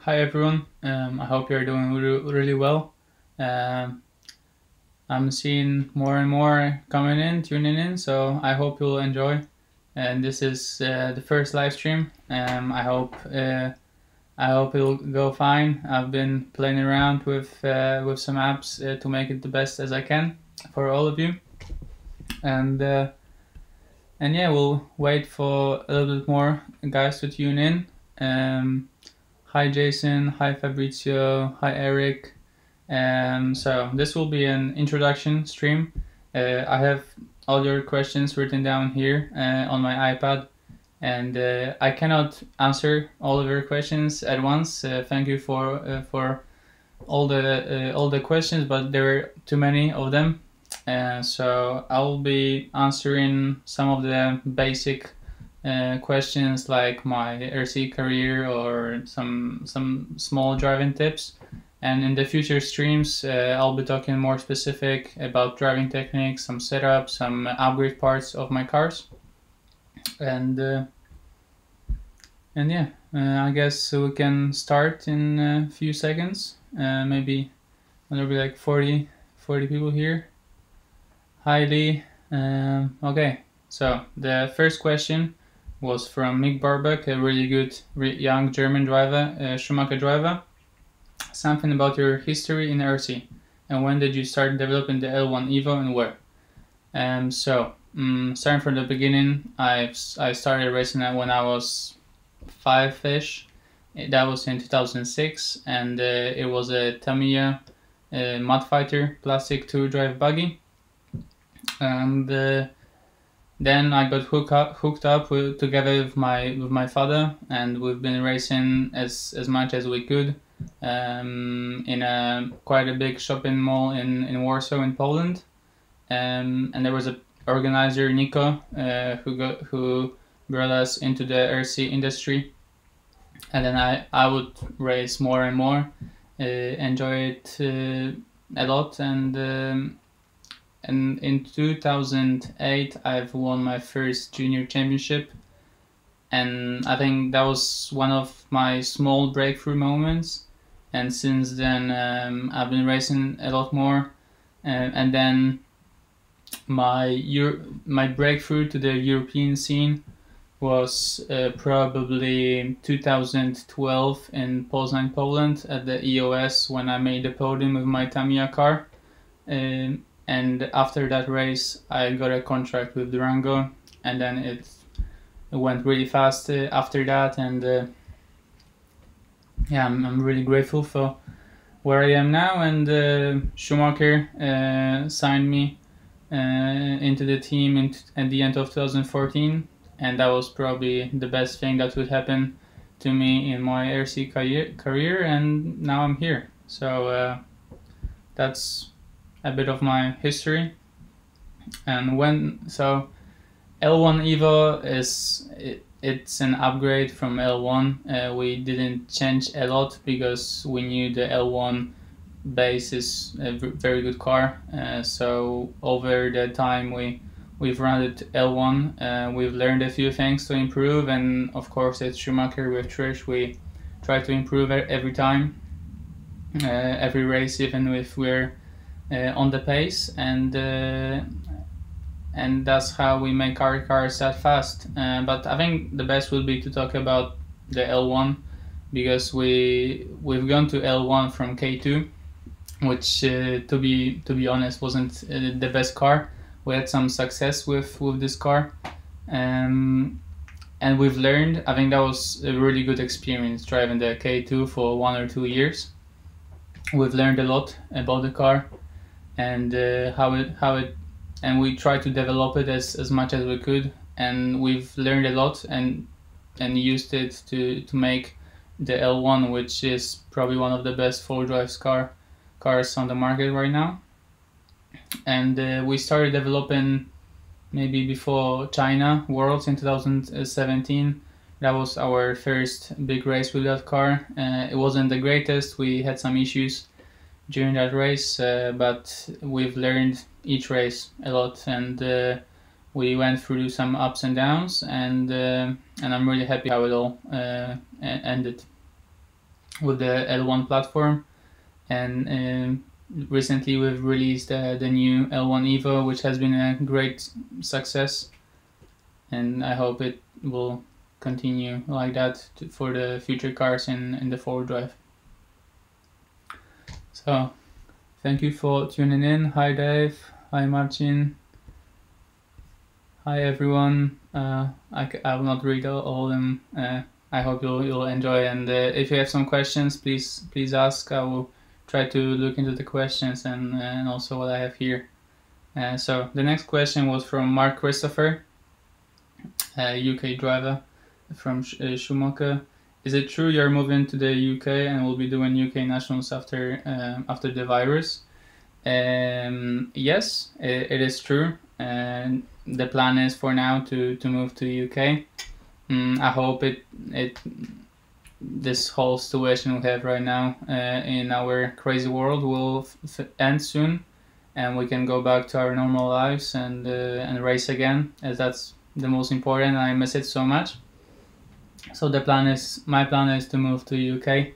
Hi everyone, I hope you're doing really well. Um, I'm seeing more and more coming in, tuning in, so I hope you'll enjoy. And this is the first live stream. I hope it'll go fine. I've been playing around with some apps to make it the best as I can for all of you. And uh, and yeah, we'll wait for a little bit more guys to tune in. Hi Jason, hi Fabrizio, hi Eric. So this will be an introduction stream. I have all your questions written down here on my iPad, and I cannot answer all of your questions at once. Thank you for all the questions, but there are too many of them. So I'll be answering some of the basic questions like my RC career or some small driving tips. And in the future streams, I'll be talking more specific about driving techniques, some setup, some upgrade parts of my cars, and uh, and yeah, I guess we can start in a few seconds. Maybe there'll be like 40 people here. Hi Lee. Okay, so the first question was from Mick Barbuck, a really good young German driver, Schumacher driver. Something about your history in RC, and when did you start developing the L1 Evo and where? Starting from the beginning, I started racing it when I was five-ish. That was in 2006, and it was a Tamiya Mud Fighter plastic two-drive buggy. And then I got hooked up together with my father, and we've been racing as much as we could in quite a big shopping mall in Warsaw in Poland. And there was a organizer, Nico, who brought us into the RC industry, and then I would race more and more, enjoy it a lot, and in 2008 I've won my first junior championship, and I think that was one of my small breakthrough moments. And since then I've been racing a lot more, and then my breakthrough to the European scene was probably 2012 in Poznań, Poland at the EOS when I made the podium with my Tamiya car. And after that race, I got a contract with Durango, and then it went really fast after that. And yeah, I'm really grateful for where I am now. And Schumacher signed me into the team at the end of 2014, and that was probably the best thing that would happen to me in my RC career. And now I'm here. So that's a bit of my history. And L1 Evo it's an upgrade from L1. We didn't change a lot because we knew the L1 base is a very good car. So over the time we've run it L1, we've learned a few things to improve, and of course at Schumacher with Trish we try to improve every time, every race, even if we're on the pace, and that's how we make our cars that fast. But I think the best would be to talk about the L1, because we've gone to L1 from K2, which to be honest wasn't the best car. We had some success with this car, and we've learned. I think that was a really good experience driving the K2 for 1 or 2 years. We've learned a lot about the car and how it and we tried to develop it as much as we could, and we've learned a lot and used it to make the L1, which is probably one of the best full drive cars on the market right now. And we started developing maybe before China Worlds in 2017. That was our first big race with that car. It wasn't the greatest. We had some issues during that race, but we've learned each race a lot, and we went through some ups and downs, and I'm really happy how it all ended. with the L1 platform, and recently we've released the new L1 Evo, which has been a great success, and I hope it will continue like that for the future cars in the 4-wheel-drive. So thank you for tuning in. Hi Dave, hi Marcin, hi everyone. I will not read all of them. I hope you'll enjoy, and if you have some questions, please ask. I will try to look into the questions and also what I have here. So the next question was from Mark Christopher, UK driver from Schumacher. Is it true you're moving to the UK and will be doing UK nationals after the virus? Yes, it is true. And the plan is for now to move to UK. I hope this whole situation we have right now in our crazy world will end soon, and we can go back to our normal lives and race again, as that's the most important. I miss it so much. So my plan is to move to UK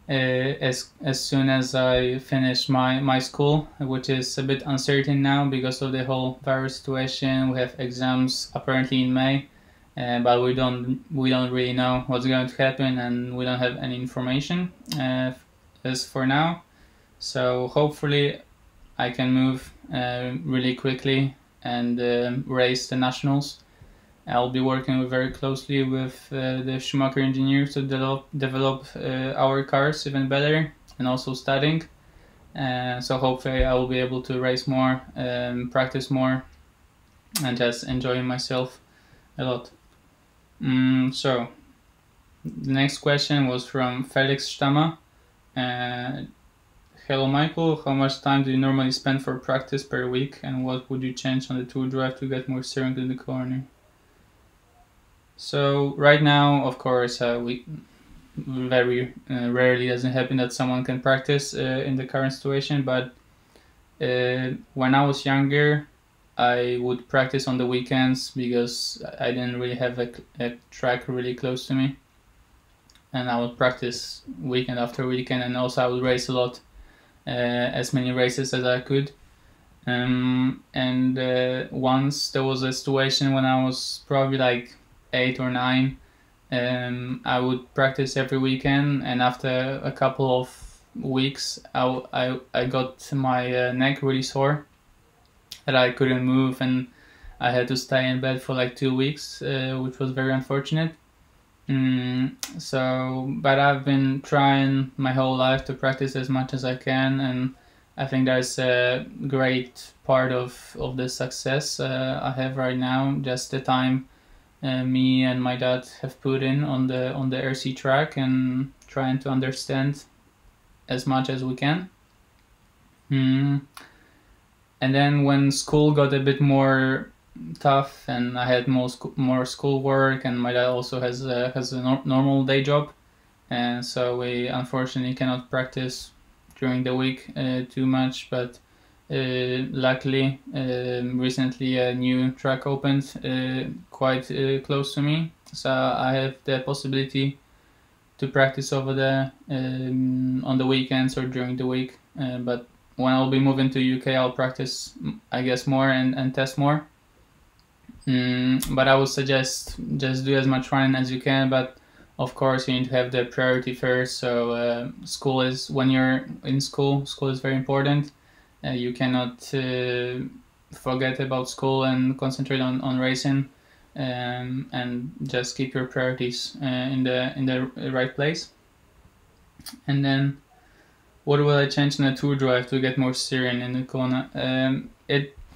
as soon as I finish my school, which is a bit uncertain now because of the whole virus situation. We have exams apparently in May, but we don't really know what's going to happen, and we don't have any information as for now. So hopefully I can move really quickly and race the nationals. I'll be working very closely with the Schumacher engineers to develop our cars even better, and also studying. So hopefully I will be able to race more, practice more, and just enjoy myself a lot. So the next question was from Felix Stammer. Hello Michael, how much time do you normally spend for practice per week, and what would you change on the 2-wheel-drive to get more steering in the corner? So right now, of course, we very rarely doesn't happen that someone can practice in the current situation, but when I was younger, I would practice on the weekends because I didn't really have a track really close to me, and I would practice weekend after weekend, and also I would race a lot, as many races as I could. Once there was a situation when I was probably like 8 or 9, I would practice every weekend, and after a couple of weeks I got my neck really sore that I couldn't move, and I had to stay in bed for like 2 weeks, which was very unfortunate. But I've been trying my whole life to practice as much as I can, and I think that's a great part of the success I have right now, just the time me and my dad have put in on the RC track and trying to understand as much as we can. And then when school got a bit more tough and I had more schoolwork, and my dad also has a normal day job, and so we unfortunately cannot practice during the week too much, but luckily recently a new track opened quite close to me, so I have the possibility to practice over there on the weekends or during the week, but when I'll be moving to UK I'll practice, I guess, more and test more. But I would suggest just do as much running as you can, but of course you need to have the priority first. So school is, when you're in school is very important. You cannot forget about school and concentrate on racing, and just keep your priorities in the right place. And then what will I change in the 2-drive to get more steering in the corner?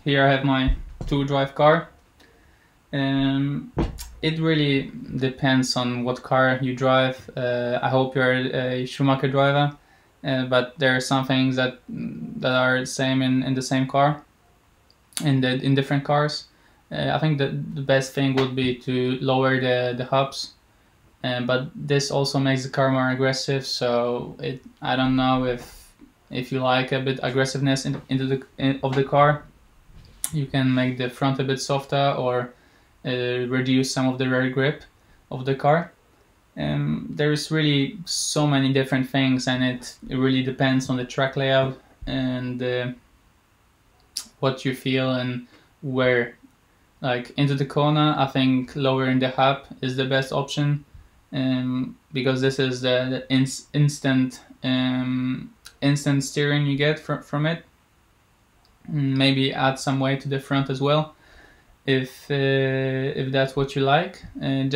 Here I have my 2-drive car. It really depends on what car you drive. I hope you're a Schumacher driver, but there are some things that are the same in the same car, in different cars. I think that the best thing would be to lower the hubs, but this also makes the car more aggressive. So I don't know if you like a bit aggressiveness of the car, you can make the front a bit softer or reduce some of the rear grip of the car. There's really so many different things, and it really depends on the track layout and what you feel and where. Like into the corner, I think lowering the hub is the best option, because this is the instant steering you get from it. Maybe add some weight to the front as well, if that's what you like. I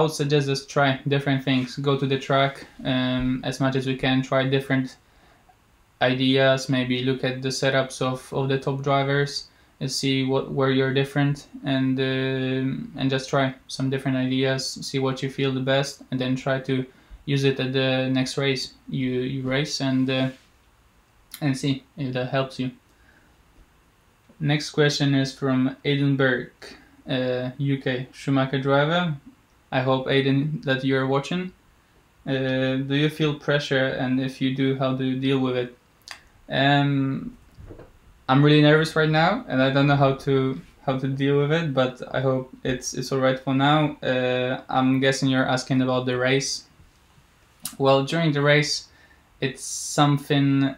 would suggest just try different things. Go to the track as much as we can. Try different ideas. Maybe look at the setups of the top drivers and see where you're different, and just try some different ideas. See what you feel the best, and then try to use it at the next race you race, and see if that helps you. Next question is from Edinburgh, UK, Schumacher driver. I hope, Aiden, that you are watching. Do you feel pressure, and if you do, how do you deal with it? I'm really nervous right now, and I don't know how to deal with it, but I hope it's alright for now. I'm guessing you're asking about the race. Well, during the race, it's something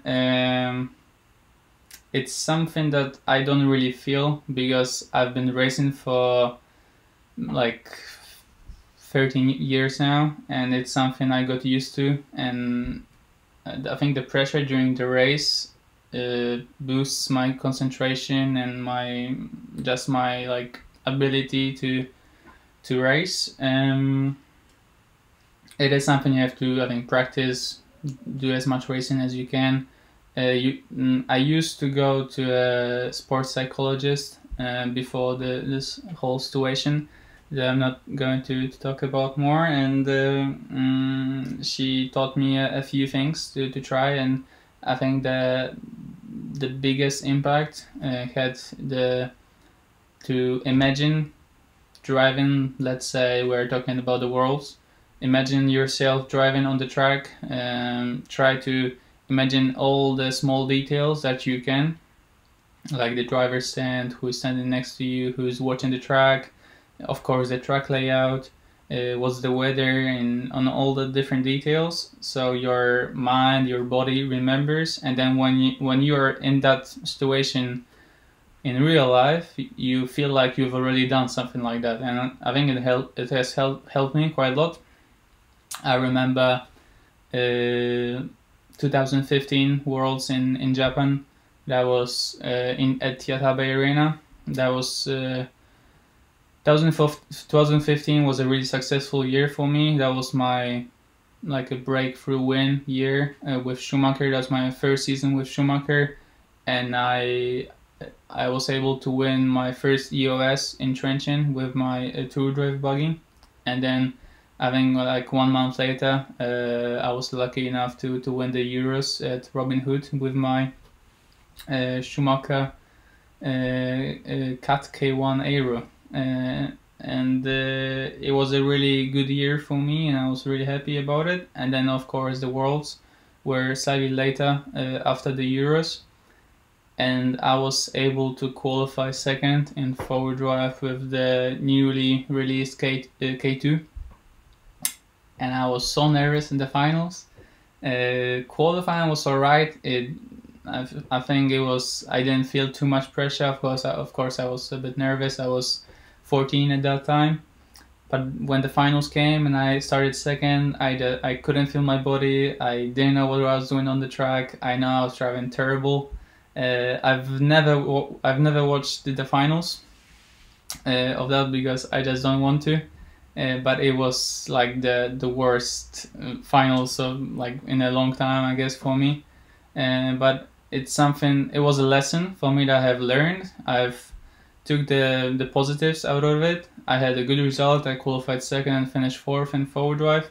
that I don't really feel, because I've been racing for like 13 years now, and it's something I got used to, and I think the pressure during the race boosts my concentration and my like ability to race. It is something you have to, I think, practice, do as much racing as you can. I used to go to a sports psychologist before this whole situation that I'm not going to talk about more, and she taught me a few things to try, and I think the biggest impact had to imagine driving. Let's say we're talking about the Worlds. Imagine yourself driving on the track. Try to imagine all the small details that you can, like the driver's stand, who's standing next to you, who's watching the track, of course the track layout, what's the weather, and on all the different details. So your mind, your body remembers, and then when you're in that situation in real life, you feel like you've already done something like that. And I think it has helped me quite a lot. I remember 2015 Worlds in Japan. That was at Yatabe Arena. That was 2015 was a really successful year for me. That was my a breakthrough win year with Schumacher. That's my first season with Schumacher, and I was able to win my first EOS in Trenčín with my Tour Drive buggy, and then I think 1 month later I was lucky enough to win the Euros at Robin Hood with my Schumacher Cat K1 Aero. And it was a really good year for me, and I was really happy about it. And then of course the Worlds were slightly later after the Euros, and I was able to qualify second in forward drive with the newly released K2, and I was so nervous in the finals. Qualifying was alright. I think it was, I didn't feel too much pressure. Of course I was a bit nervous. I was 14 at that time, but when the finals came and I started second, I couldn't feel my body. I didn't know what I was doing on the track. I know I was driving terrible. I've never watched the finals of that because I just don't want to. But it was like the worst finals of in a long time, I guess, for me. But it's something. It was a lesson for me that I have learned. I've took the positives out of it. I had a good result. I qualified second and finished fourth in forward drive.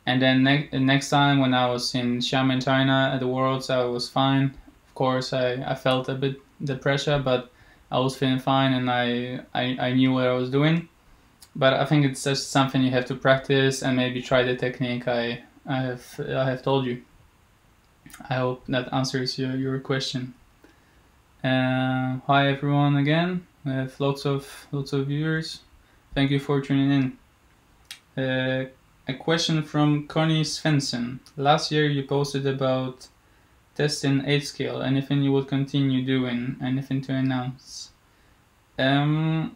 And then next time when I was in Xiamen, China at the Worlds, I was fine. Of course, I felt a bit the pressure, but I was feeling fine, and I knew what I was doing. But I think it's just something you have to practice and maybe try the technique I have told you. I hope that answers your question. Hi everyone again. We have lots of viewers. Thank you for tuning in. A question from Connie Svensson. Last year you posted about testing 8 scale. Anything you would continue doing? Anything to announce?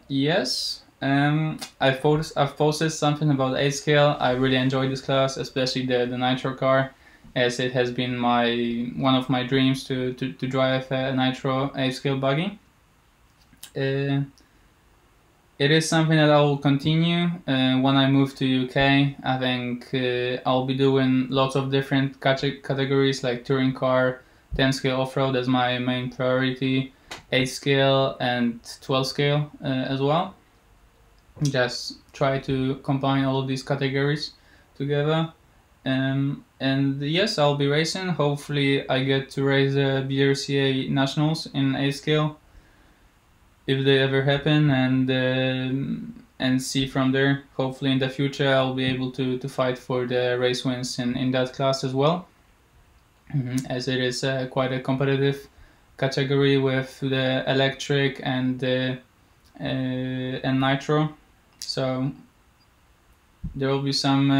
Yes. I've posted something about 8 scale. I really enjoy this class, especially the nitro car, as it has been one of my dreams to drive a nitro 8 scale buggy. It is something that I will continue when I move to UK. I think I'll be doing lots of different categories like touring car, 10 scale off-road as my main priority, 8 scale and 12 scale as well. Just try to combine all of these categories together. And yes, I'll be racing. Hopefully I get to race the BRCA Nationals in 8 scale if they ever happen, and see from there. Hopefully in the future I'll be able to fight for the race wins in that class as well, as it is quite a competitive category with the electric and nitro. So there will be some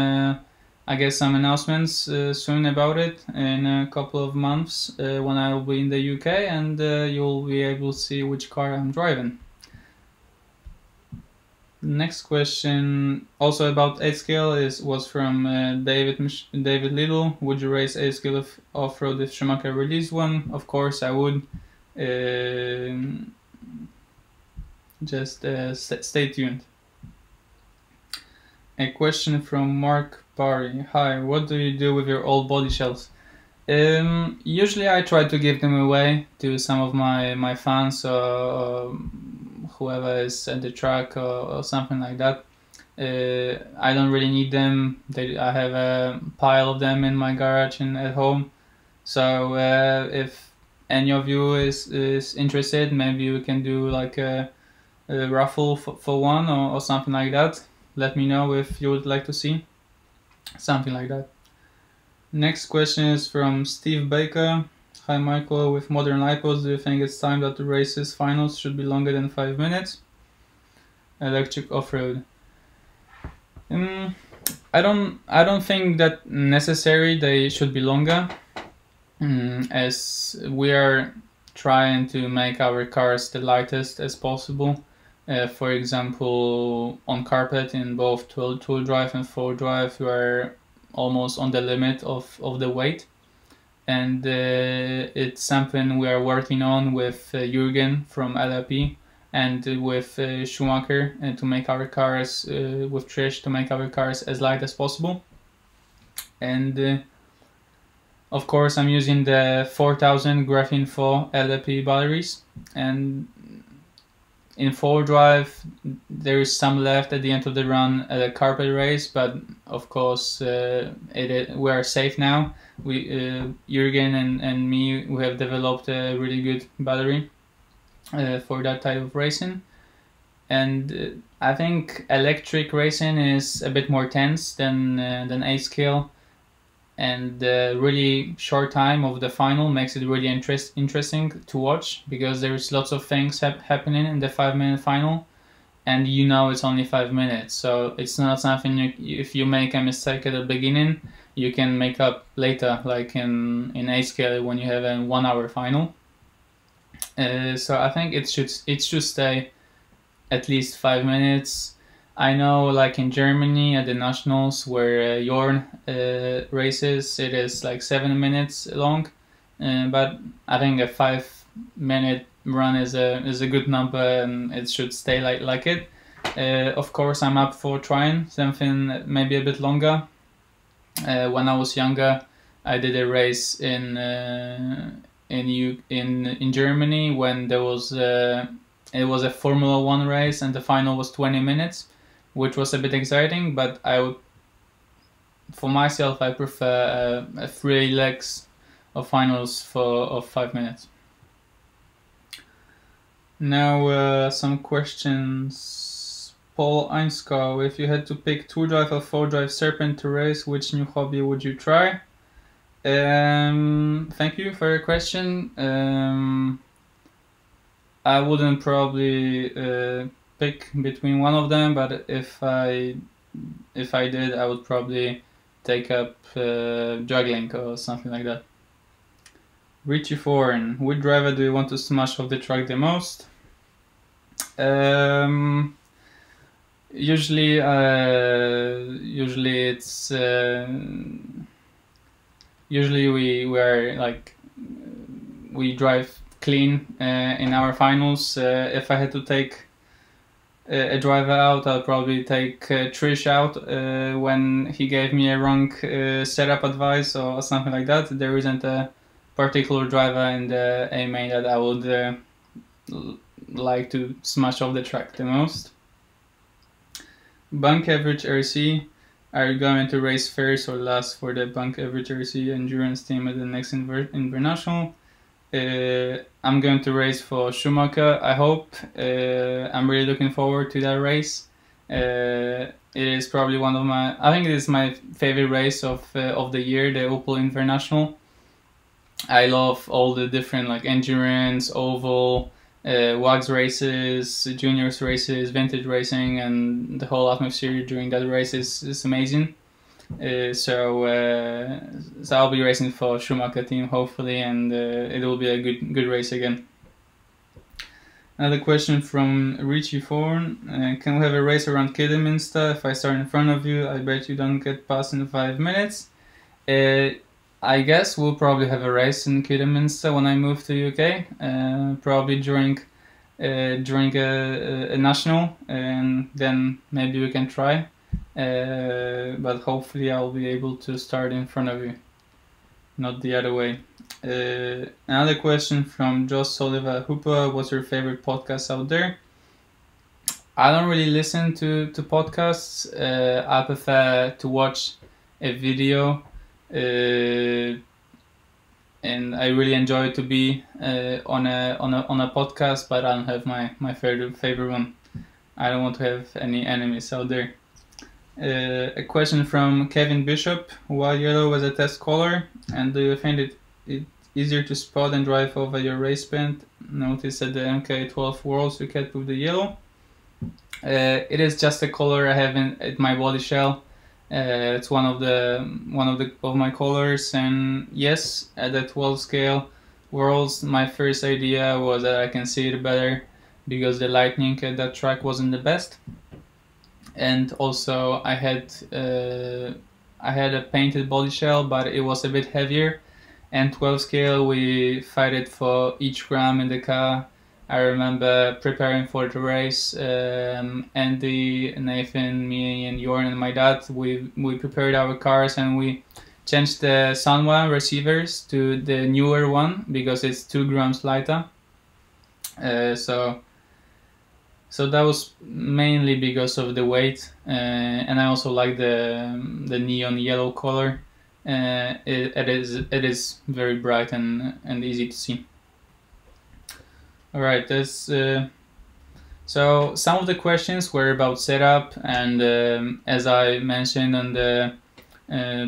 I guess some announcements soon about it in a couple of months when I will be in the UK, and you'll be able to see which car I'm driving. Next question, also about 8 scale, was from David Little. Would you race 8 scale off-road if Schumacher released one? Of course I would. Just stay tuned. A question from Mark Barry. Hi, what do you do with your old body shells? Usually I try to give them away to some of my fans or whoever is at the track or something like that. I don't really need them. I have a pile of them in my garage and at home. So if any of you is interested, maybe we can do like a raffle for one or something like that. Let me know if you would like to see something like that. Next question is from Steve Baker. Hi Michael, with modern lipos, do you think it's time that the races finals should be longer than 5 minutes? Electric off-road. I don't think that necessary they should be longer, as we are trying to make our cars the lightest as possible. For example, on carpet in both two-wheel drive and four-wheel drive, we are almost on the limit of the weight, and it's something we are working on with Jürgen from LLP and with Schumacher to make our cars, with Trish, to make our cars as light as possible. And of course I'm using the 4000 graphene 4 LLP batteries, and in four-wheel drive there is some left at the end of the run at a carpet race, but of course we are safe now. Jürgen and me, we have developed a really good battery for that type of racing, and I think electric racing is a bit more tense than 8 scale, and the really short time of the final makes it really interesting to watch, because there's lots of things happening in the 5-minute final, and you know it's only 5 minutes, so it's not something if you make a mistake at the beginning you can make up later, like in 8 scale when you have a 1 hour final. So I think it should stay at least 5 minutes. I know, like in Germany at the Nationals where Jorn races, it is like 7 minutes long, but I think a 5-minute run is a good number, and it should stay like it. Of course, I'm up for trying something maybe a bit longer. When I was younger, I did a race in Germany when there was it was a Formula 1 race, and the final was 20 minutes. Which was a bit exciting, but for myself, I prefer 3 legs of finals of 5 minutes. Now some questions. Paul Einskow, if you had to pick 2-drive or 4-drive Serpent to race, which new hobby would you try? Thank you for your question. I wouldn't probably pick between one of them, but if I if I did, I would probably take up juggling or something like that. Richie Foreign, which driver do you want to smash off the track the most? Usually it's usually we drive clean in our finals. If I had to take a driver out, I'll probably take Trish out when he gave me a wrong setup advice or something like that. There isn't a particular driver in the A main that I would like to smash off the track the most. Bank average RC, are you going to race first or last for the Bank average RC endurance team at the next international? I'm going to race for Schumacher, I hope. I'm really looking forward to that race. It is probably one of I think it is my favorite race of the year, the Opel International. I love all the different like endurance, oval, WAGS races, juniors races, vintage racing, and the whole atmosphere during that race is amazing. So I'll be racing for Schumacher team hopefully, and it will be a good race again. Another question from Richie Thorne. Can we have a race around Kidderminster? If I start in front of you, I bet you don't get past in 5 minutes. I guess we'll probably have a race in Kidderminster when I move to UK. Probably during a national, and then maybe we can try. But hopefully I'll be able to start in front of you, not the other way. Another question from Josh Oliver Hooper. What's your favorite podcast out there? I don't really listen to podcasts. I prefer to watch a video, and I really enjoy to be on a podcast, but I don't have my favorite one. I don't want to have any enemies out there. A question from Kevin Bishop. Why yellow was a test color, and do you find it easier to spot and drive over your race paint? Notice that the MK12 Worlds you kept with the yellow. It is just a color I have in my body shell. It's one of my colors, and yes, at the 12 scale Worlds, my first idea was that I can see it better because the lighting at that track wasn't the best. And also I had a painted body shell, but it was a bit heavier, and 12 scale we fight for each gram in the car. I remember preparing for the race, Andy, Nathan, me and Jorn and my dad, we prepared our cars and we changed the Sanwa receivers to the newer one because it's 2 grams lighter. So that was mainly because of the weight, and I also like the neon yellow color. It is very bright and easy to see. All right, so some of the questions were about setup, and as I mentioned on the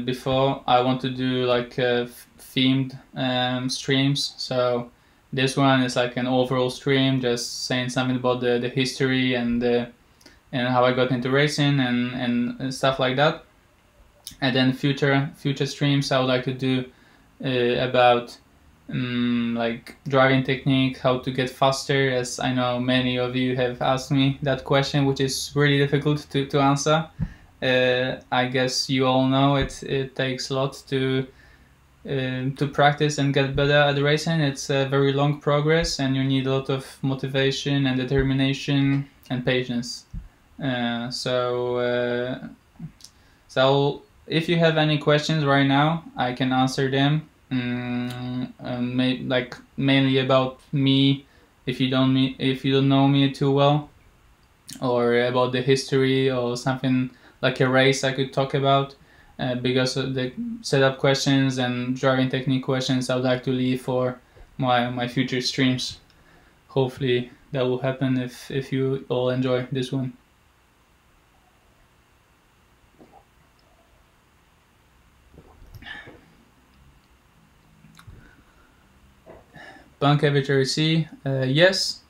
before, I want to do like themed streams. So this one is like an overall stream, just saying something about the history and how I got into racing and stuff like that. And then future streams I would like to do about like driving technique, how to get faster, as I know many of you have asked me that question, which is really difficult to answer. I guess you all know it takes a lot to practice and get better at racing. It's a very long progress, and you need a lot of motivation and determination and patience. So if you have any questions right now, I can answer them. Mainly about me, if you don't know me too well, or about the history or something like a race I could talk about. Because of the setup questions and driving technique questions, I would like to leave for my future streams. Hopefully that will happen if you all enjoy this one. Bank average RC, yes,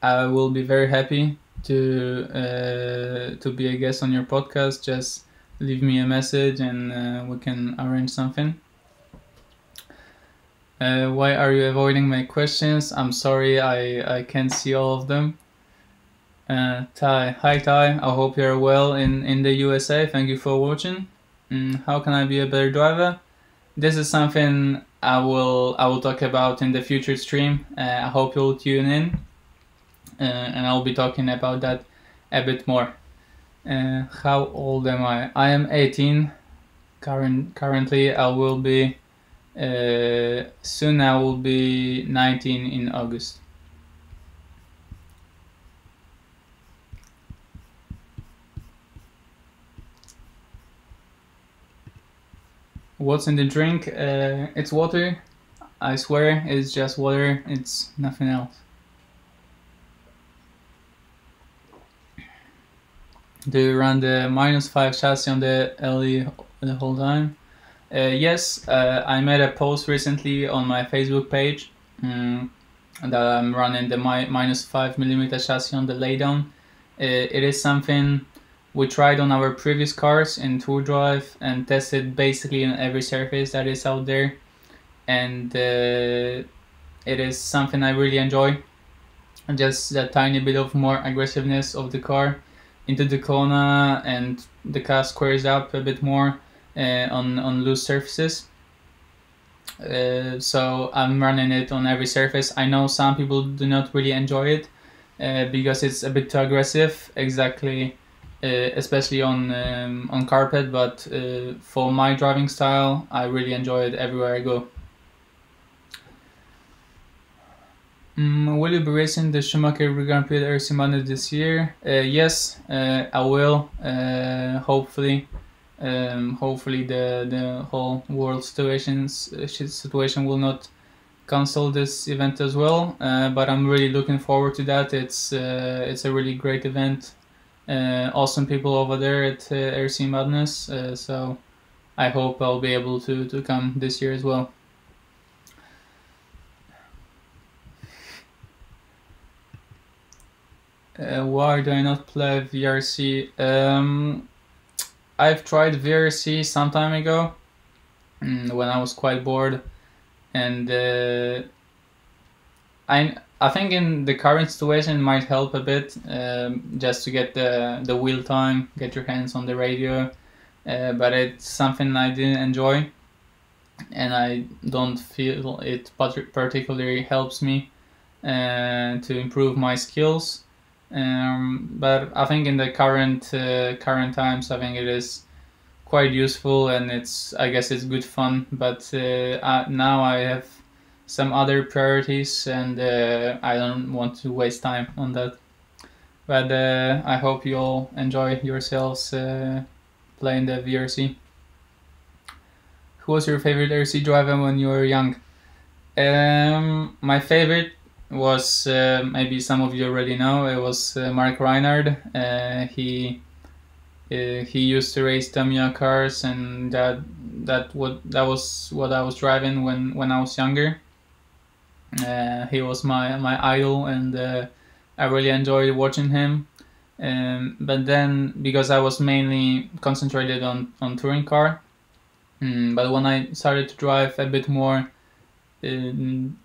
I will be very happy to be a guest on your podcast, just leave me a message and we can arrange something. Why are you avoiding my questions? I'm sorry, I can't see all of them. Ty, hi Ty, I hope you're well in the USA. Thank you for watching. How can I be a better driver? This is something I will talk about in the future stream. I hope you'll tune in, and I'll be talking about that a bit more. How old am I? I am 18. Currently, I will be soon. I will be 19 in August. What's in the drink? It's water. I swear, it's just water. It's nothing else. Do you run the -5 chassis on the LE the whole time? Yes, I made a post recently on my Facebook page that I'm running the -5mm chassis on the laydown. It is something we tried on our previous cars in Tour Drive and tested basically on every surface that is out there, and it is something I really enjoy. Just that tiny bit of more aggressiveness of the car into the corner, and the car squares up a bit more on loose surfaces. So I'm running it on every surface. I know some people do not really enjoy it because it's a bit too aggressive, especially on carpet, but for my driving style, I really enjoy it everywhere I go. Will you be racing the Schumacher Grand Prix at RC Madness this year? Yes, I will. Hopefully, the whole world situation will not cancel this event as well. But I'm really looking forward to that. It's a really great event. Awesome people over there at RC Madness. So I hope I'll be able to come this year as well. Why do I not play VRC? I've tried VRC some time ago when I was quite bored, and I think in the current situation it might help a bit just to get the wheel time, get your hands on the radio, but it's something I didn't enjoy, and I don't feel it particularly helps me to improve my skills. But I think in the current times, I think it is quite useful, and I guess it's good fun. But now I have some other priorities, and I don't want to waste time on that. But I hope you all enjoy yourselves playing the VRC. Who was your favorite RC driver when you were young? My favorite was maybe some of you already know. It was Mark Reinhard. He used to race Tamiya cars, and that was what I was driving when I was younger. He was my idol, and I really enjoyed watching him. But then, because I was mainly concentrated on touring car, but when I started to drive a bit more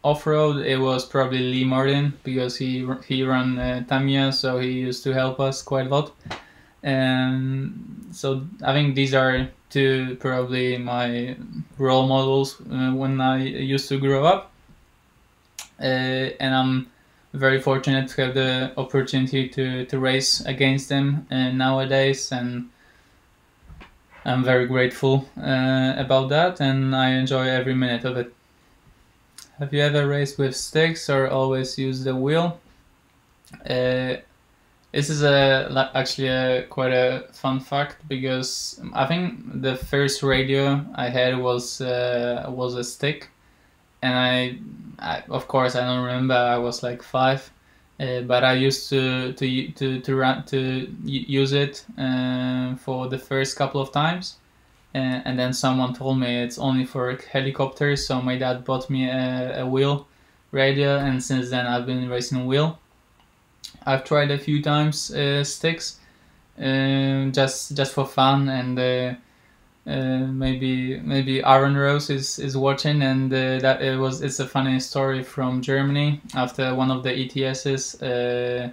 off-road, it was probably Lee Martin, because he ran Tamiya, so he used to help us quite a lot. So I think these are two probably my role models when I used to grow up, and I'm very fortunate to have the opportunity to race against them nowadays, and I'm very grateful about that, and I enjoy every minute of it. Have you ever raced with sticks or always used the wheel? This is actually quite a fun fact, because I think the first radio I had was a stick, and I of course I don't remember. I was like 5, but I used to use it for the first couple of times. And then someone told me it's only for helicopters, so my dad bought me a wheel radio, and since then I've been racing wheel. I've tried a few times sticks, just for fun, and maybe Aaron Rose is watching, and that it's a funny story from Germany. After one of the ETSs,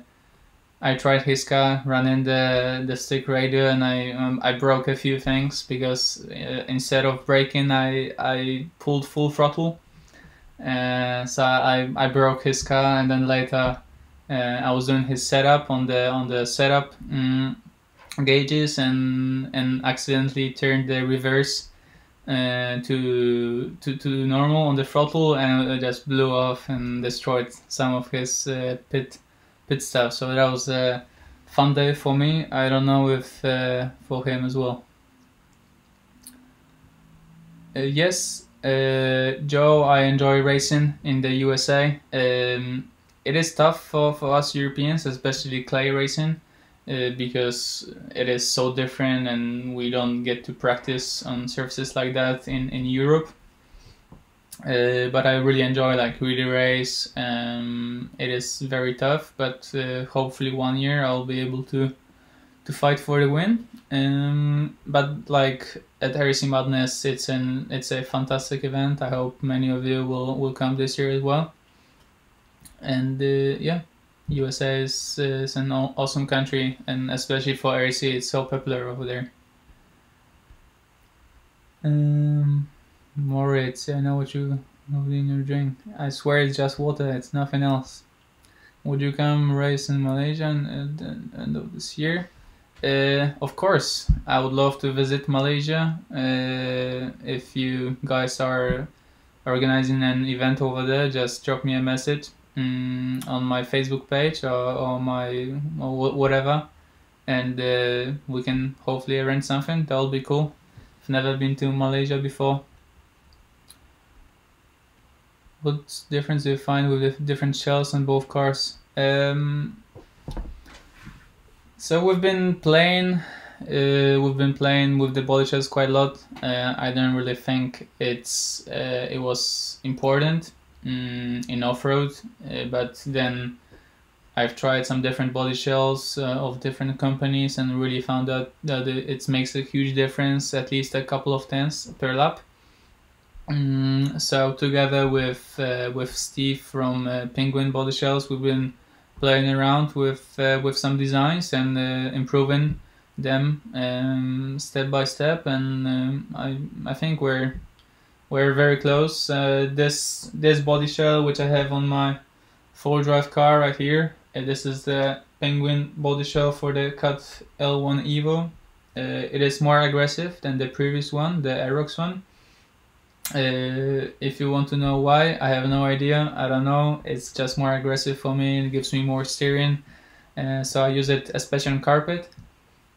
I tried his car, running the stick radio, and I broke a few things because instead of braking, I pulled full throttle. So I broke his car, and then later I was doing his setup on the setup gauges, and accidentally turned the reverse to normal on the throttle, and it just blew off and destroyed some of his pit stuff. So that was a fun day for me. I don't know if for him as well. Yes, Joe, I enjoy racing in the USA. It is tough for us Europeans, especially clay racing, because it is so different and we don't get to practice on surfaces like that in Europe. But I really enjoy like wheelie race. It is very tough, but hopefully one year I'll be able to fight for the win. But like at RC Madness, it's a fantastic event. I hope many of you will come this year as well. And yeah, USA is an awesome country, and especially for RC, it's so popular over there. Moritz, I know what you have in your drink. I swear it's just water, it's nothing else. Would you come race in Malaysia at the end of this year? Of course, I would love to visit Malaysia. If you guys are organizing an event over there, just drop me a message on my Facebook page or whatever, and we can hopefully arrange something. That'll be cool. I've never been to Malaysia before. What difference do you find with the different shells on both cars? So we've been playing with the body shells quite a lot. I don't really think it was important in off-road, but then I've tried some different body shells of different companies and really found out that it makes a huge difference, at least a couple of tenths per lap. So together with Steve from Penguin Body Shells, we've been playing around with some designs and improving them step by step, and I think we're very close. This body shell, which I have on my 4-drive car right here, this is the Penguin body shell for the Cut L1 Evo. It is more aggressive than the previous one, the Aerox one. If you want to know why, I have no idea. I don't know. It's just more aggressive for me. It gives me more steering. So I use it especially on carpet,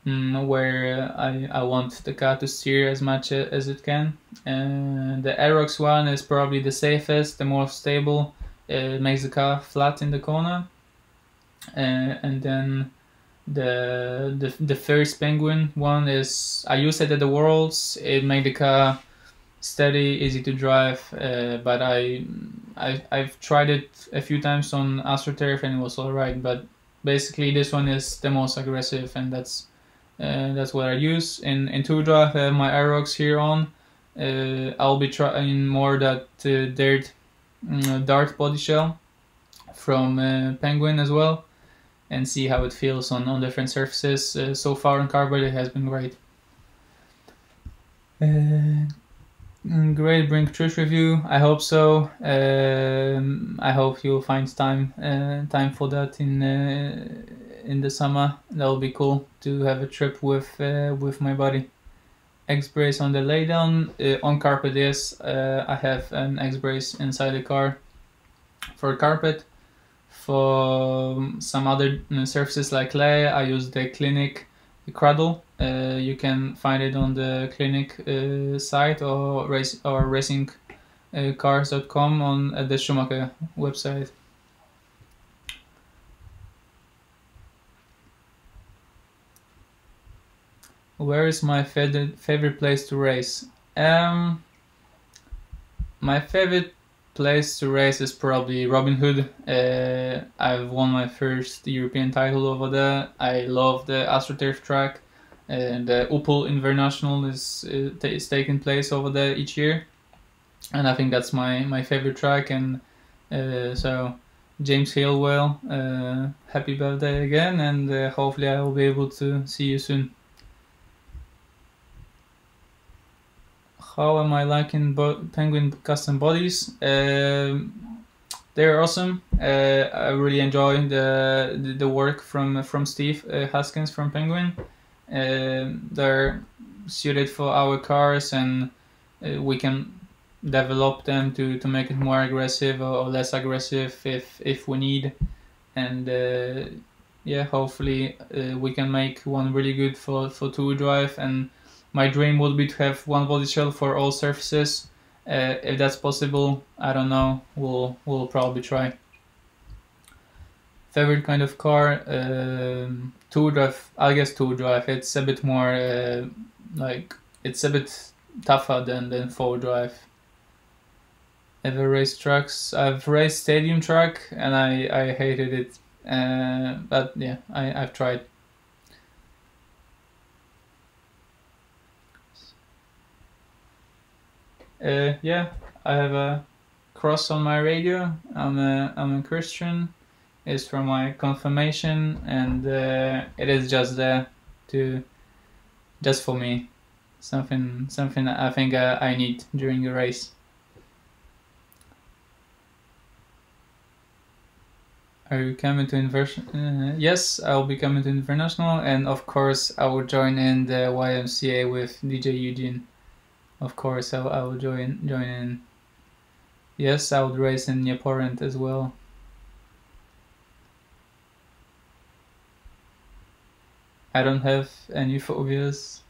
where I want the car to steer as much as it can. The Aerox one is probably the safest, the more stable. It makes the car flat in the corner. And then the first Penguin one is, I used it at the Worlds. It made the car steady, easy to drive, but I've tried it a few times on AstroTurf and it was alright. But basically this one is the most aggressive, and that's what I use. In 2-drive I have my Aerox here on. I'll be trying more that dart body shell from Penguin as well, and see how it feels on different surfaces. So far on carpet it has been great. Great Brink Trish review. I hope so. I hope you'll find time for that in the summer. That'll be cool to have a trip with my buddy. X brace on the laydown on carpet. Yes, I have an X brace inside the car for carpet. For some other surfaces like clay, I use the Clinic Cradle. You can find it on the Clinic site or racingcars.com on the Schumacher website. Where is my favorite place to race? My favorite place to race is probably Robin Hood. I've won my first European title over there. I love the AstroTurf track. The Opel International is taking place over there each year, and I think that's my favorite track. And so James Hillwell, happy birthday again, and hopefully I will be able to see you soon. How am I liking Penguin custom bodies? They're awesome. I really enjoy the work from Steve Haskins from Penguin. They're suited for our cars, and we can develop them to make it more aggressive or less aggressive if we need. And yeah, hopefully we can make one really good for two-wheel drive. And my dream would be to have one body shell for all surfaces. If that's possible, I don't know. We'll probably try. Favorite kind of car, two-wheel drive. I guess two-wheel drive. It's a bit more it's a bit tougher than four-wheel drive. Ever raced trucks? I've raced stadium track and I hated it. But yeah, I've tried. Yeah, I have a cross on my radio. I'm a Christian. It's from my confirmation, and it is just there just for me. Something that I think I need during the race. Are you coming to International? Yes, I will be coming to International, and of course I will join in the YMCA with DJ Eugene. Of course, I will join in. Yes, I would race in Nyaporent as well. I don't have any phobias.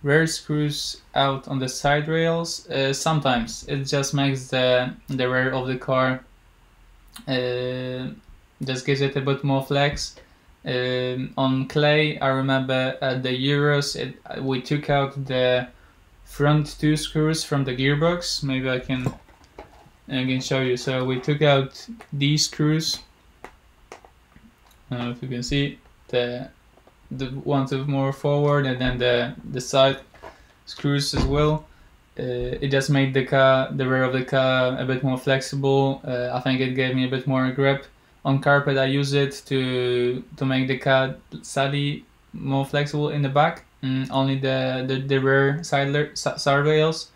Rare screws out on the side rails. Sometimes it just makes the rear of the car. Just gives it a bit more flex. On clay, I remember at the Euros, we took out the front two screws from the gearbox. Maybe I can show you. So we took out these screws. I don't know if you can see the ones more forward, and then the side screws as well. It just made the rear of the car a bit more flexible. I think it gave me a bit more grip. On carpet, I use it to make the car slightly more flexible in the back. Only the rear side rails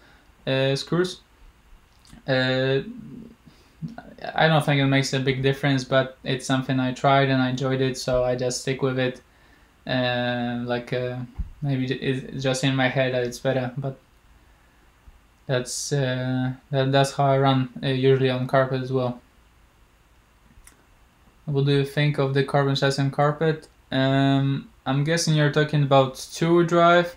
screws. I don't think it makes a big difference, but it's something I tried and I enjoyed it, so I just stick with it. Maybe it's just in my head that it's better, but that's how I run usually on carpet as well. What do you think of the carbon chassis and carpet? I'm guessing you're talking about two-wheel drive.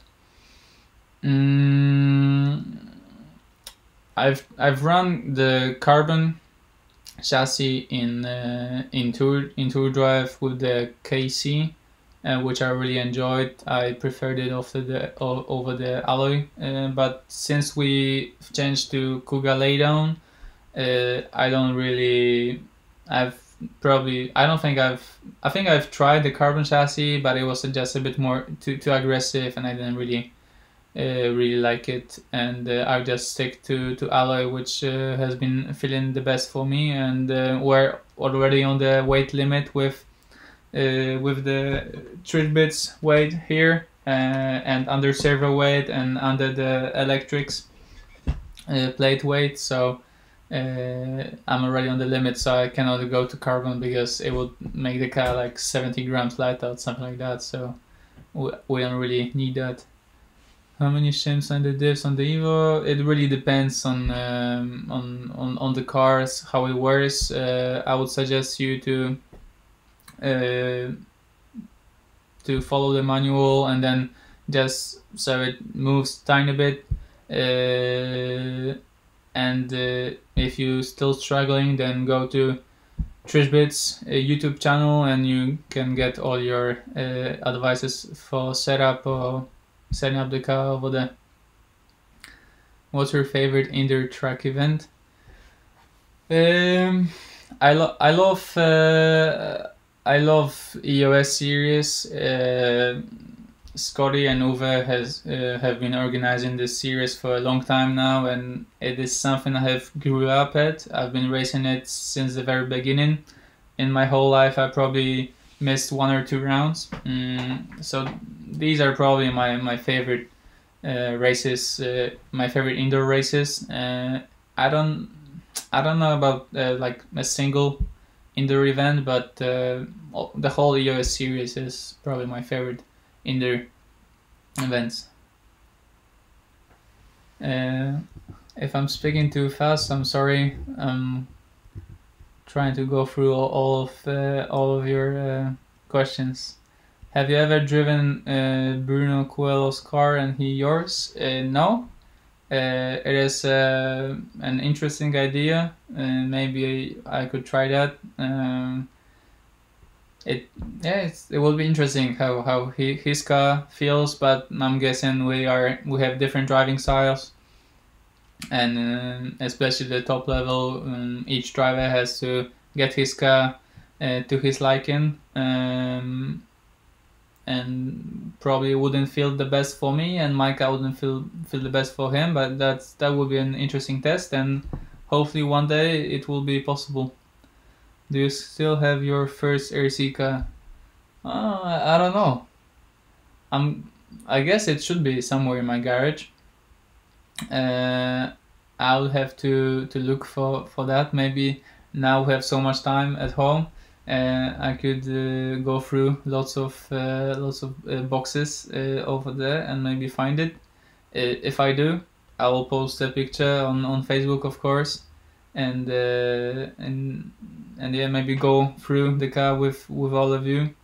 I've run the carbon chassis in two-wheel drive with the KC, which I really enjoyed. I preferred it over the alloy, but since we changed to Kuga laydown, I don't really. I think I've tried the carbon chassis, but it was just a bit more too aggressive, and I didn't really like it. And I just stick to alloy, which has been feeling the best for me. And we're already on the weight limit with the tread bits weight here, and under servo weight and under the electrics plate weight. So I'm already on the limit, so I cannot go to carbon because it would make the car like 70 grams lighter or something like that. So we don't really need that. How many shims and the diffs on the Evo? It really depends on the cars, how it wears. I would suggest you to follow the manual and then just so it moves tiny bit. And if you're still struggling, then go to Trishbit's YouTube channel and you can get all your advices for setup or setting up the car over there. What's your favorite indoor track event? I love EOS series. Scotty and Uwe have been organizing this series for a long time now, and it is something I have grew up at. I've been racing it since the very beginning. In my whole life, I probably missed 1 or 2 rounds. So these are probably my favorite races, my favorite indoor races. I don't know about like a single indoor event, but the whole EOS series is probably my favorite indoor events. If I'm speaking too fast, I'm sorry. I'm trying to go through all of your questions. Have you ever driven Bruno Coelho's car and he yours? No. It is an interesting idea, and maybe I could try that. It will be interesting how his car feels, but I'm guessing we have different driving styles, and especially the top level, each driver has to get his car to his liking, and probably wouldn't feel the best for me, and my car wouldn't feel the best for him. But that would be an interesting test, and hopefully one day it will be possible. Do you still have your first RC car? I don't know. I guess it should be somewhere in my garage. I'll have to look for that. Maybe now we have so much time at home. I could go through lots of boxes over there and maybe find it. If I do, I will post a picture on Facebook, of course, and yeah, maybe go through the car with all of you,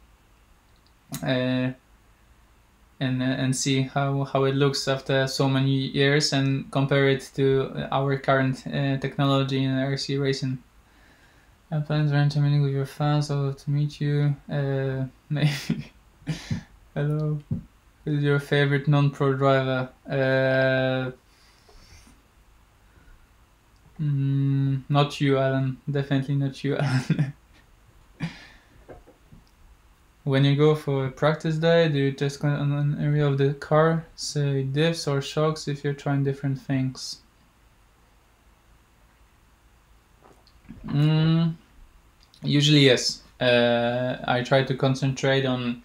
and see how it looks after so many years, and compare it to our current technology in RC racing. I plan to enter meeting with your fans. I would love to meet you. Maybe. Hello. Who's your favorite non-pro driver? Not you, Alan. Definitely not you, Alan. When you go for a practice day, do you just go on an area of the car, say diffs or shocks, if you're trying different things? Usually yes. I try to concentrate on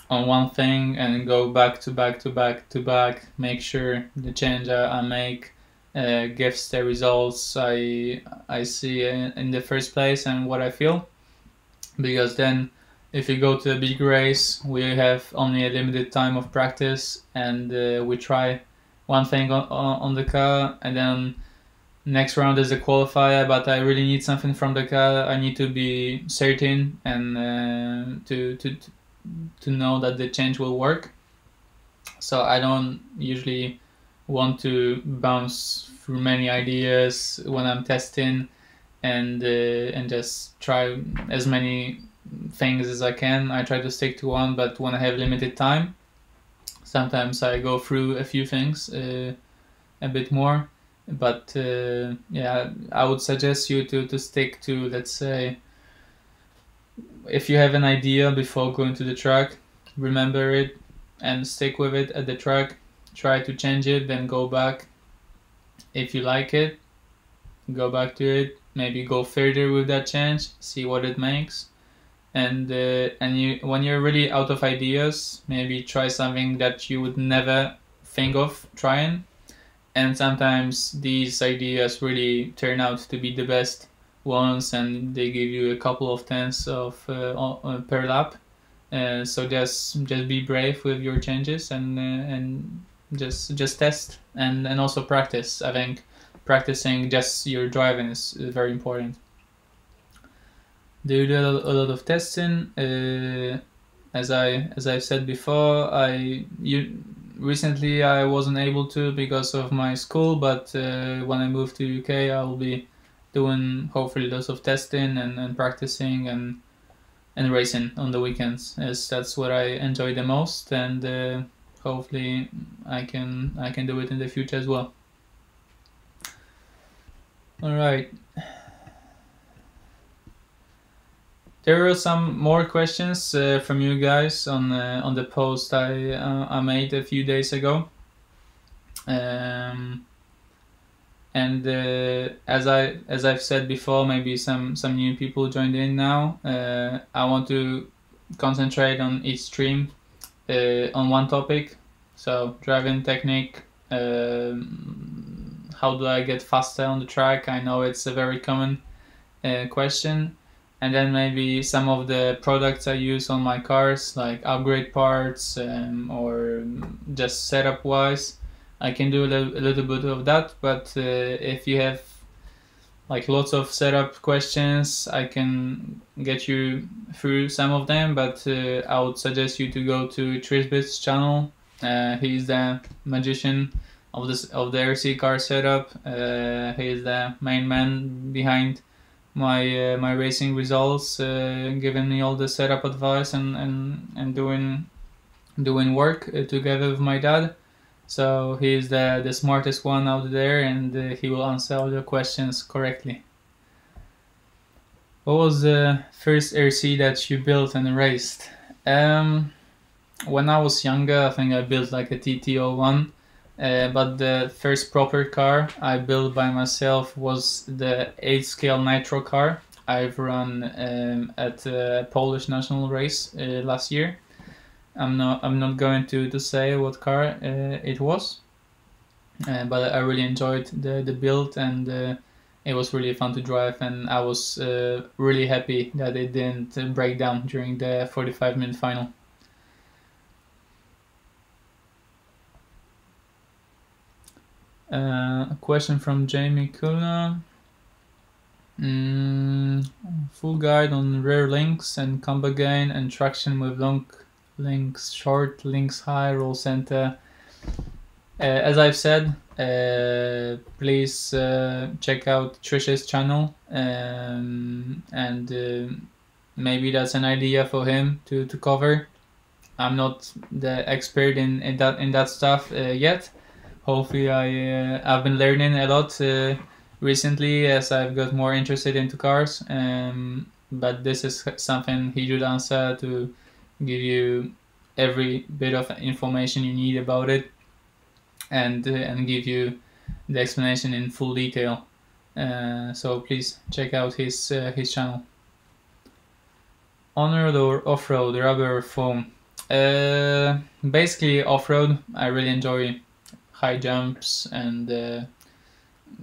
one thing and go back to back. Make sure the change I make gives the results I see in the first place and what I feel. Because then, if you go to a big race, we have only a limited time of practice, and we try one thing on the car, and then next round is a qualifier, but I really need something from the car. I need to be certain and to know that the change will work. So I don't usually want to bounce through many ideas when I'm testing, and just try as many things as I can. I try to stick to one, but when I have limited time, sometimes I go through a few things a bit more. But yeah, I would suggest you to stick to, let's say, if you have an idea before going to the track, remember it and stick with it at the track. Try to change it, then go back. If you like it, go back to it. Maybe go further with that change, see what it makes. And when you're really out of ideas, maybe try something that you would never think of trying. And sometimes these ideas really turn out to be the best ones, and they give you a couple of tenths of per lap. So just be brave with your changes, and just test and also practice. I think practicing just your driving is very important. Do you do a lot of testing? As I've said before, recently I wasn't able to because of my school, but when I move to UK, I will be doing hopefully lots of testing and practicing and racing on the weekends, as that's what I enjoy the most, and hopefully I can do it in the future as well. All right. There are some more questions from you guys on the post I made a few days ago. And as I've said before, maybe some new people joined in now. I want to concentrate on each stream on one topic. So driving technique. How do I get faster on the track? I know it's a very common question. And then maybe some of the products I use on my cars, like upgrade parts or just setup wise. I can do a little bit of that, but if you have like lots of setup questions, I can get you through some of them, but I would suggest you to go to Trisbit's channel. He's the magician of the RC car setup. He is the main man behind my racing results, giving me all the setup advice and doing work together with my dad. So he's the smartest one out there, and he will answer all your questions correctly. What was the first RC that you built and raced? When I was younger, I think I built like a TT01. But the first proper car I built by myself was the 8 scale nitro car I've run at a Polish national race last year. I'm not going to say what car it was, but I really enjoyed the build, and it was really fun to drive, and I was really happy that it didn't break down during the 45-minute final. A question from Jamie Kuna. Full guide on rear links and combo gain and traction with long links short, links high, roll center. As I've said, please check out Trish's channel, and maybe that's an idea for him to cover. I'm not the expert in that stuff yet. Hopefully, I've been learning a lot recently as I've got more interested into cars. But this is something he should answer to give you every bit of information you need about it, and give you the explanation in full detail. So please check out his channel. On-road or off-road, rubber or foam? Basically off-road. I really enjoy high jumps and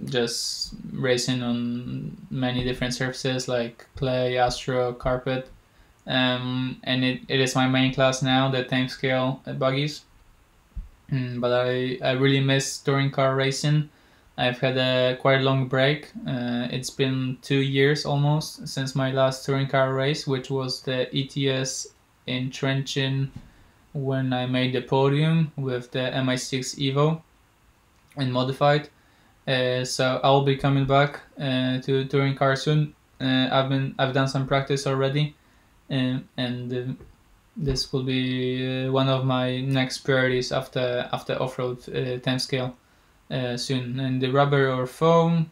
just racing on many different surfaces like clay, astro, carpet. And it is my main class now, the time scale buggies. But I really miss touring car racing. I've had a quite long break. It's been 2 years almost since my last touring car race, which was the ETS in Trenčín, when I made the podium with the MI6 Evo and modified. So I'll be coming back to touring car soon. I've done some practice already, and this will be one of my next priorities after off-road time scale soon. And the rubber or foam?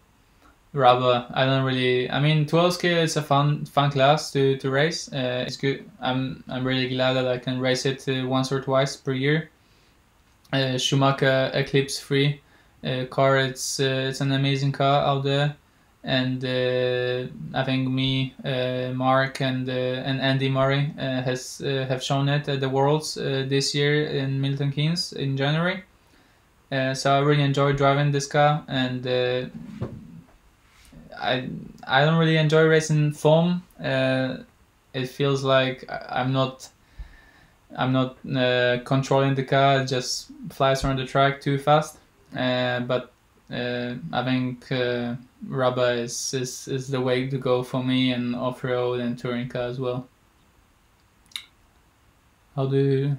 Rubber. I don't really. I mean, 12 scale is a fun class to race. It's good. I'm really glad that I can race it once or twice per year. Schumacher Eclipse 3 car. It's an amazing car out there, and I think me, Mark, and Andy Murray have shown it at the Worlds this year in Milton Keynes in January. So I really enjoy driving this car, and I don't really enjoy racing foam. It feels like I'm not controlling the car. It just flies around the track too fast. But I think rubber is the way to go for me, and off-road and touring car as well. How do you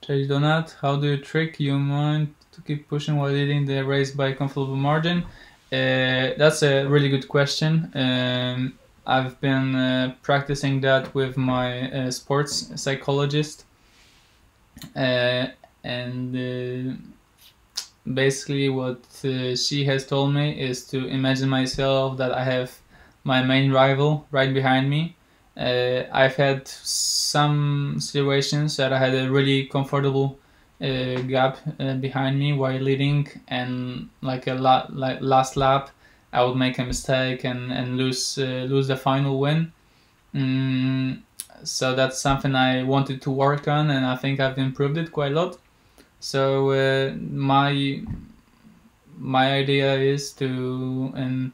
change donut? How do you trick your mind to keep pushing while leading the race by a comfortable margin? That's a really good question. I've been practicing that with my sports psychologist, and basically what she has told me is to imagine myself that I have my main rival right behind me. I've had some situations that I had a really comfortable gap behind me while leading, and like like last lap I would make a mistake and lose the final win. So that's something I wanted to work on, and I think I've improved it quite a lot. So my idea is to, and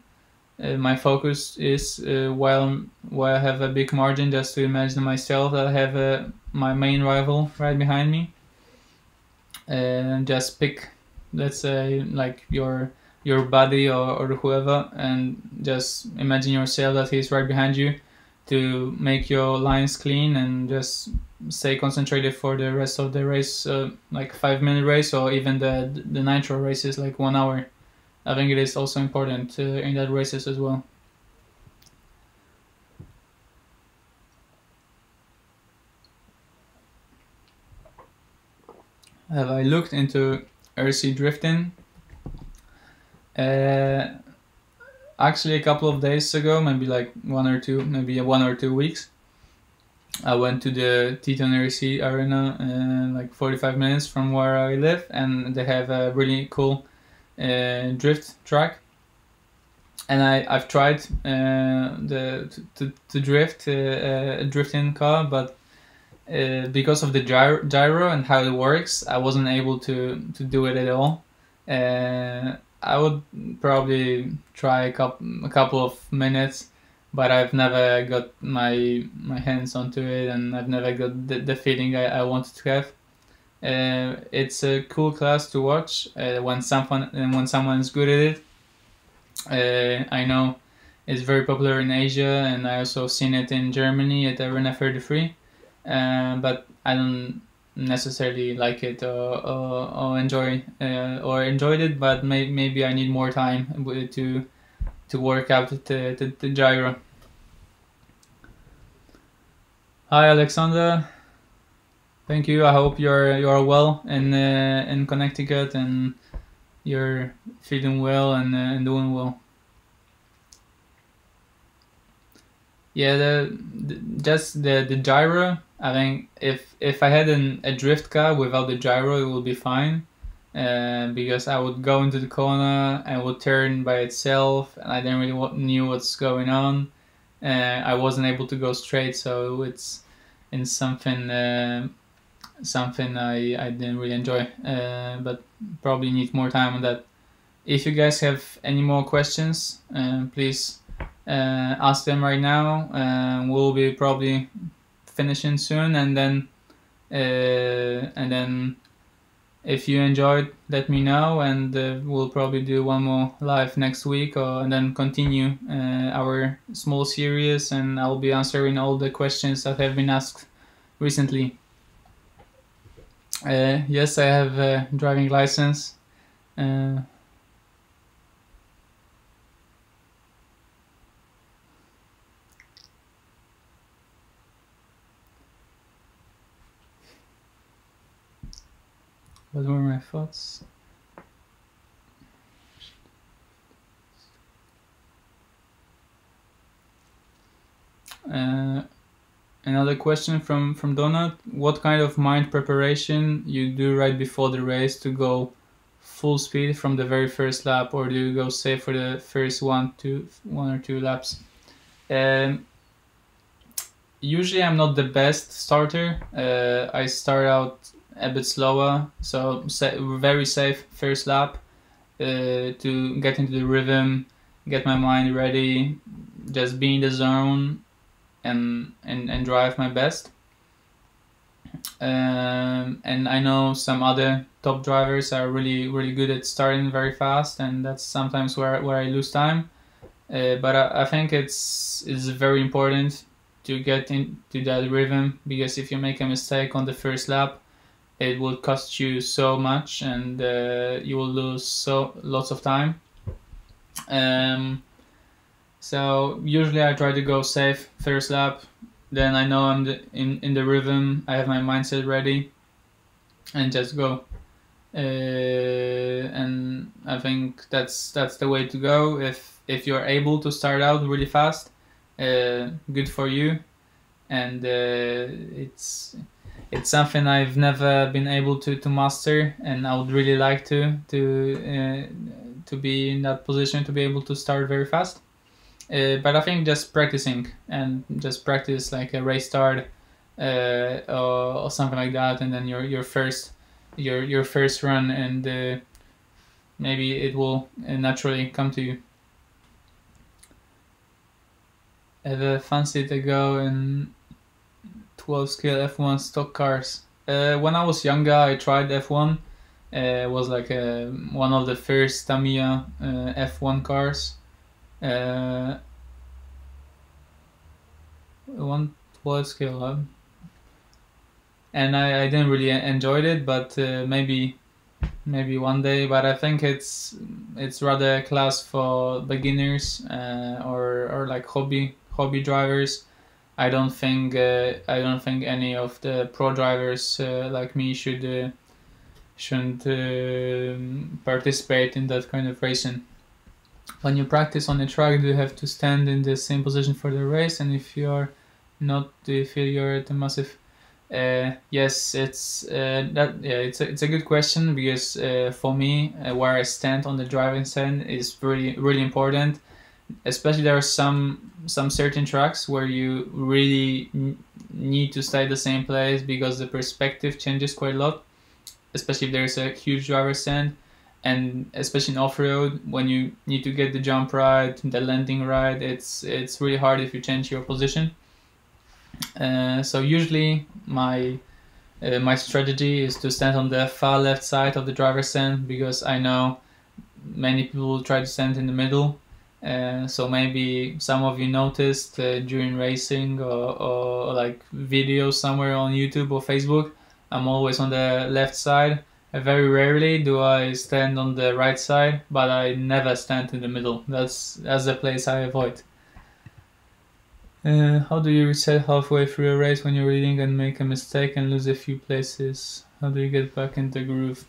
my focus is while I have a big margin, just to imagine myself that I have my main rival right behind me, and just pick, let's say, like your buddy or whoever, and just imagine yourself that he's right behind you, to make your lines clean and just stay concentrated for the rest of the race, like 5-minute race, or even the nitro races, like 1 hour. I think it is also important in that races as well. Have I looked into RC drifting? Actually, a couple of days ago, maybe like 1 or 2 weeks, I went to the Teton RC arena, like 45 minutes from where I live, and they have a really cool drift track. And I've tried to drift a drifting car, but because of the gyro and how it works, I wasn't able to do it at all. I would probably try a couple of minutes, but I've never got my hands onto it, and I've never got the feeling I wanted to have. It's a cool class to watch when someone is good at it. I know it's very popular in Asia, and I also seen it in Germany at Arena 33. But I don't necessarily like it or enjoy or enjoyed it. But maybe I need more time to work out the gyro. Hi, Alexander. Thank you. I hope you're well in Connecticut, and you're feeling well and doing well. Yeah, just the gyro. I think if I had a drift car without the gyro, it would be fine. Because I would go into the corner and would turn by itself, and I didn't really knew what's going on. I wasn't able to go straight, so it's in something I didn't really enjoy. But probably need more time on that. If you guys have any more questions, please ask them right now. We'll be probably finishing soon, and then if you enjoyed, let me know, and we'll probably do one more live next week, and then continue our small series, and I'll be answering all the questions that have been asked recently. Yes, I have a driving license. What were my thoughts? Another question from Donut. What kind of mind preparation you do right before the race to go full speed from the very first lap, or do you go safe for the first one or two laps? Usually I'm not the best starter. I start out a bit slower, so very safe first lap to get into the rhythm, get my mind ready, just be in the zone and drive my best. And I know some other top drivers are really good at starting very fast, and that's sometimes where I lose time. But I think it's very important to get into that rhythm, because if you make a mistake on the first lap, it will cost you so much, and you will lose lots of time. So usually I try to go safe first lap, then I know I'm in the rhythm, I have my mindset ready, and just go. and I think that's the way to go. If you're able to start out really fast, good for you. And it's something I've never been able to master, and I would really like to be in that position to be able to start very fast. But I think just practicing and just practice like a race start or something like that, and then your first run, and maybe it will naturally come to you. Ever fancied to go in 12 scale F1 stock cars? When I was younger, I tried F1. It was like one of the first Tamiya F1 cars. One 12 scale, and I didn't really enjoyed it, but maybe one day. But I think it's rather a class for beginners or like hobby drivers. I don't think any of the pro drivers like me shouldn't participate in that kind of racing. When you practice on the track, do you have to stand in the same position for the race? And if you are not, do you feel you're at a massive? Yes, it's it's a good question, because for me, where I stand on the driving stand is really important. Especially there are some certain tracks where you really need to stay at the same place, because the perspective changes quite a lot. Especially if there's a huge driver stand, and especially in off-road, when you need to get the jump right, the landing right, it's really hard if you change your position. So usually my strategy is to stand on the far left side of the driver's stand, because I know many people will try to stand in the middle. So maybe some of you noticed during racing or like videos somewhere on YouTube or Facebook, I'm always on the left side. Very rarely do I stand on the right side, but I never stand in the middle. That's the place I avoid. How do you reset halfway through a race when you're leading and make a mistake and lose a few places? How do you get back in the groove?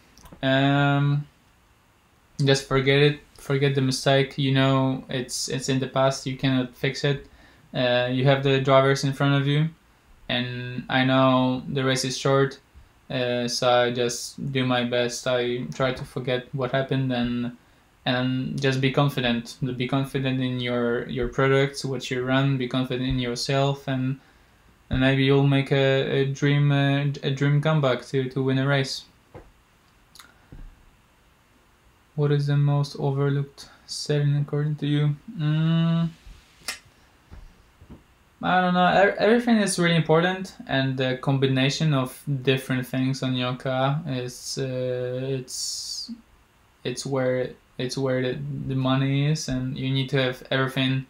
Just forget it. Forget the mistake. You know, it's in the past. You cannot fix it. You have the drivers in front of you, and I know the race is short, so I just do my best. I try to forget what happened and just be confident. Be confident in your products, what you run. Be confident in yourself, and maybe you'll make a dream comeback to win a race. What is the most overlooked setting according to you? I don't know. Everything is really important, and the combination of different things on your car is it's where the money is, and you need to have everything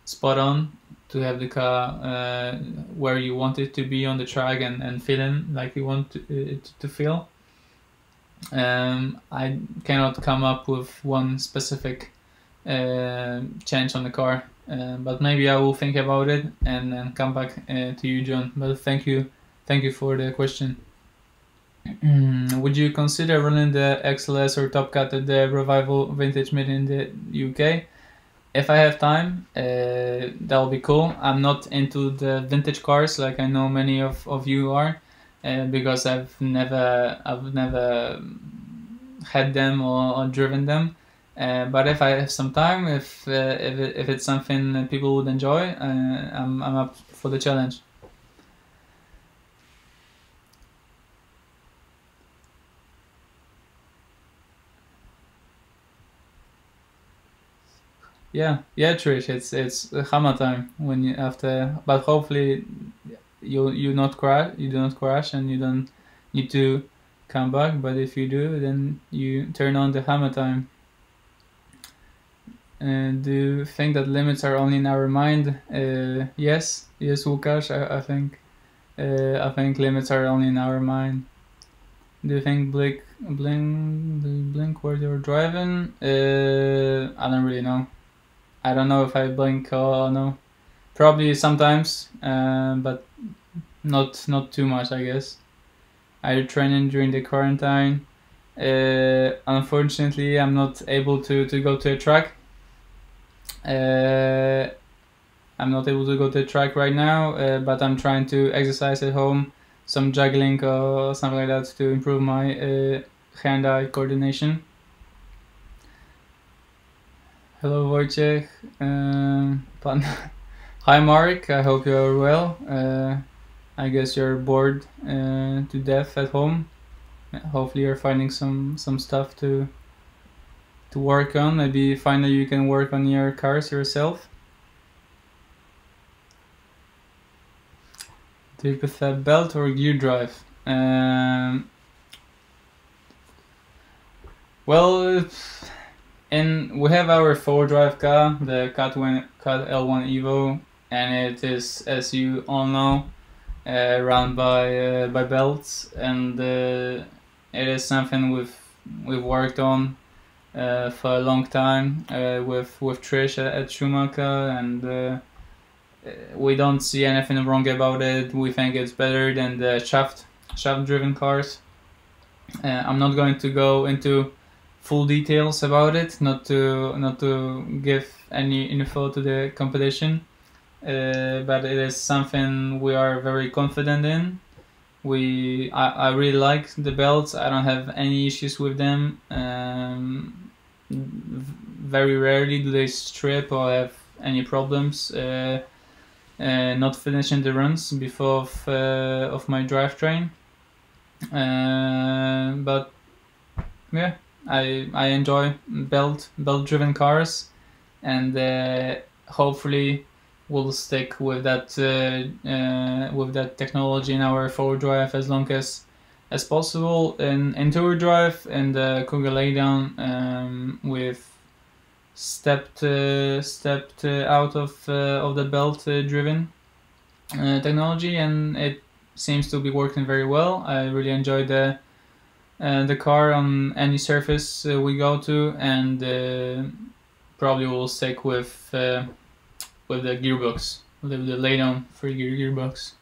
spot on to have the car where you want it to be on the track and feeling like you want it to feel. I cannot come up with one specific change on the car, but maybe I will think about it and then come back to you, John. But thank you for the question. Would you consider running the XLS or Top Cat at the Revival Vintage Meet in the UK? If I have time, that'll be cool. I'm not into the vintage cars like I know many of you are, because I've never had them or driven them. But if I have some time, if it's something that people would enjoy, I'm up for the challenge. Yeah, Trish, it's hammer time when you after, but hopefully you not crash, you do not crash, and you don't need to come back. But if you do, then you turn on the hammer time. Do you think that limits are only in our mind? Yes, Łukasz. I think limits are only in our mind. Do you think blink where you're driving? I don't really know. I don't know if I blink or no. Probably sometimes, but not too much, I guess. Are you training during the quarantine? Unfortunately, I'm not able to go to a track. I'm not able to go to the track right now, but I'm trying to exercise at home, some juggling or something like that to improve my hand-eye coordination. Hello Wojciech. Hi Mark, I hope you are well. I guess you're bored to death at home. Hopefully you're finding some stuff to work on. Maybe finally you can work on your cars yourself. Do you prefer belt or gear drive? Well, we have our 4-drive car, the Cat L1 Evo, and it is, as you all know, run by belts, and it is something we've worked on for a long time with Trish at Schumacher, and we don't see anything wrong about it. We think it's better than the shaft driven cars. I'm not going to go into full details about it, not to give any info to the competition, but it is something we are very confident in. I really like the belts. I don't have any issues with them. Very rarely do they strip or have any problems not finishing the runs before of my drivetrain. But yeah, I enjoy belt driven cars, and hopefully we'll stick with that technology in our 4-drive as long as possible. In 2-drive and the Cougar laydown, with stepped out of the belt driven technology, and it seems to be working very well. I really enjoy the car on any surface we go to, and probably will stick with the gearbox, the laydown 3-gear gearbox.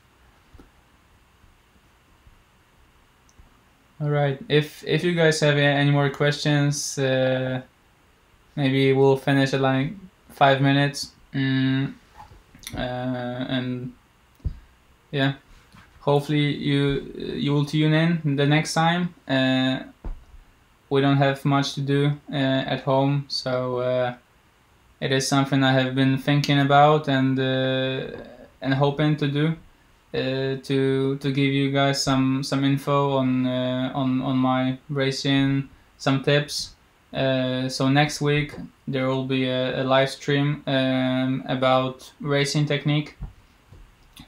All right, if you guys have any more questions, maybe we'll finish at like 5 minutes, and yeah, hopefully you will tune in the next time. We don't have much to do at home, so it is something I have been thinking about and hoping to do, to give you guys some info on my racing, some tips. So next week there will be a live stream about racing technique,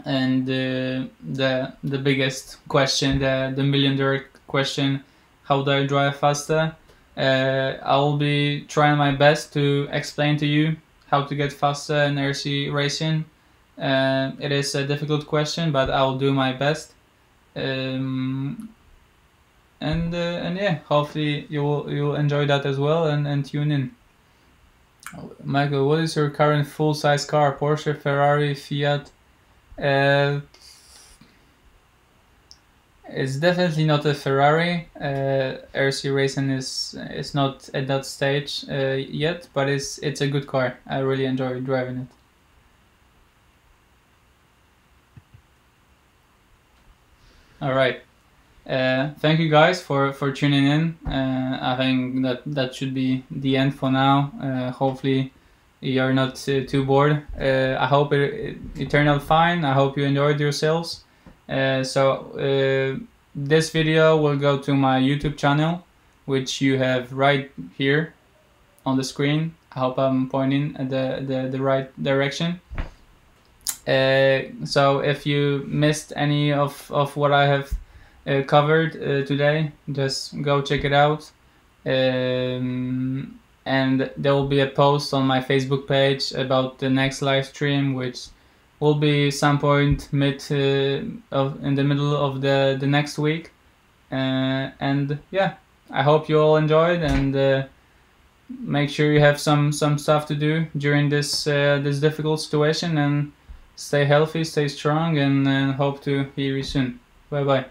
and the biggest question, the $1,000,000 question: how do I drive faster? I will be trying my best to explain to you how to get faster in RC racing. It is a difficult question, but I will do my best. And yeah, hopefully you'll enjoy that as well, and tune in. Michael, what is your current full-size car? Porsche, Ferrari, Fiat? It's definitely not a Ferrari. RC racing is not at that stage yet, but it's a good car. I really enjoy driving it. All right. Thank you guys for tuning in. I think that should be the end for now. Hopefully you're not too bored. I hope it turned out fine. I hope you enjoyed yourselves. So this video will go to my YouTube channel, which you have right here on the screen. I hope I'm pointing at the right direction. So if you missed any of what I have covered today, just go check it out. And there will be a post on my Facebook page about the next live stream, which will be some point in the middle of the next week. And yeah, I hope you all enjoyed, and make sure you have some stuff to do during this difficult situation, and stay healthy, stay strong, and hope to hear you soon. Bye bye.